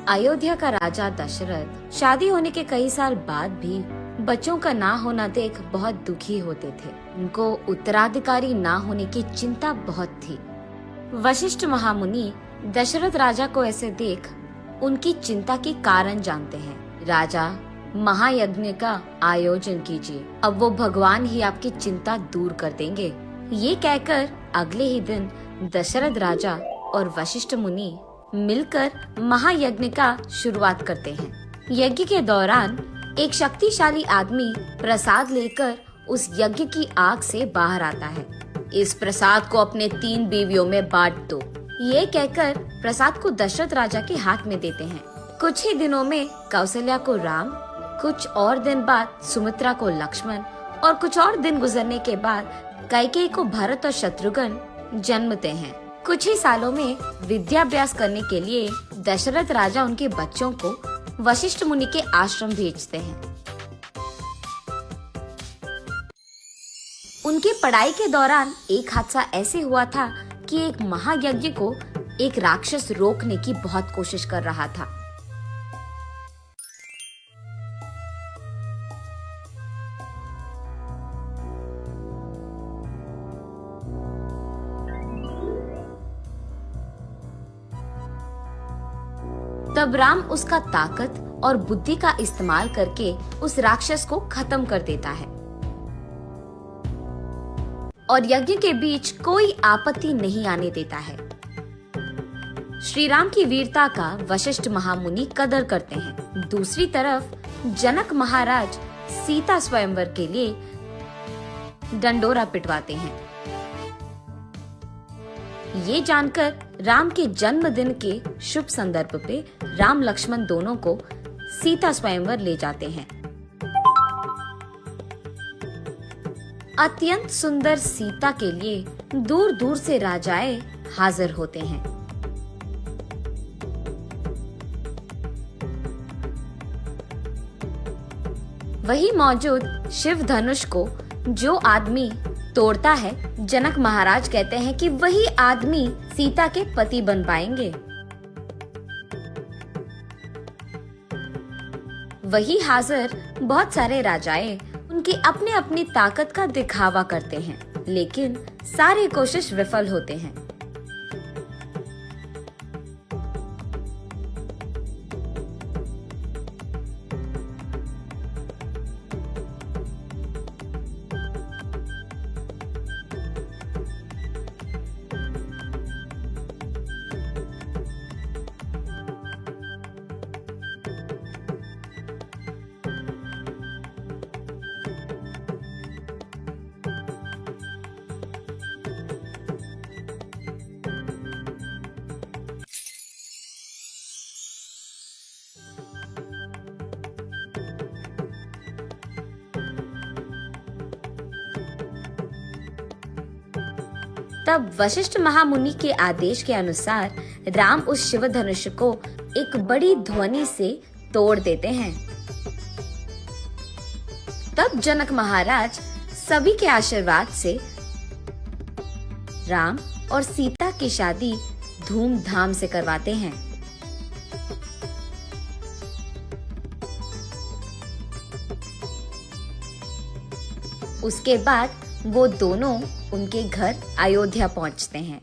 अयोध्या का राजा दशरथ शादी होने के कई साल बाद भी बच्चों का ना होना देख बहुत दुखी होते थे। उनको उत्तराधिकारी ना होने की चिंता बहुत थी। वशिष्ठ महामुनि दशरथ राजा को ऐसे देख उनकी चिंता के कारण जानते हैं। राजा, महायज्ञ का आयोजन कीजिए, अब वो भगवान ही आपकी चिंता दूर कर देंगे। ये कहकर अगले ही दिन दशरथ राजा और वशिष्ठ मुनि मिलकर महायज्ञ का शुरुआत करते हैं। यज्ञ के दौरान एक शक्तिशाली आदमी प्रसाद लेकर उस यज्ञ की आग से बाहर आता है। इस प्रसाद को अपने 3 बीवियों में बांट दो। ये कहकर प्रसाद को दशरथ राजा के हाथ में देते हैं। कुछ ही दिनों में कौशल्या को राम, कुछ और दिन बाद सुमित्रा को लक्ष्मण और कुछ और दिन गुजरने के बाद कैकेयी को भरत और शत्रुघ्न जन्मते हैं। कुछ ही सालों में विद्याभ्यास करने के लिए दशरथ राजा उनके बच्चों को वशिष्ठ मुनि के आश्रम भेजते हैं। उनके पढ़ाई के दौरान एक हादसा ऐसे हुआ था कि एक महायज्ञ को एक राक्षस रोकने की बहुत कोशिश कर रहा था। तब राम उसका ताकत और बुद्धि का इस्तेमाल करके उस राक्षस को खत्म कर देता है और यज्ञ के बीच कोई आपत्ति नहीं आने देता है। श्री राम की वीरता का वशिष्ठ महामुनि कदर करते हैं। दूसरी तरफ जनक महाराज सीता स्वयंवर के लिए डंडोरा पिटवाते हैं। ये जानकर राम के जन्मदिन के शुभ संदर्भ पे राम लक्ष्मण दोनों को सीता स्वयंवर ले जाते हैं। अत्यंत सुंदर सीता के लिए दूर दूर से राजाएं हाजिर होते हैं। वही मौजूद शिव धनुष को जो आदमी तोड़ता है, जनक महाराज कहते हैं कि वही आदमी सीता के पति बन पाएंगे। वही हाजिर बहुत सारे राजाएं उनकी अपनी अपनी ताकत का दिखावा करते हैं, लेकिन सारी कोशिश विफल होते हैं। तब वशिष्ठ महामुनि के आदेश के अनुसार राम उस शिव धनुष को एक बड़ी ध्वनि से तोड़ देते हैं। तब जनक महाराज सभी के आशीर्वाद से राम और सीता की शादी धूमधाम से करवाते हैं। उसके बाद वो दोनों उनके घर अयोध्या पहुंचते हैं।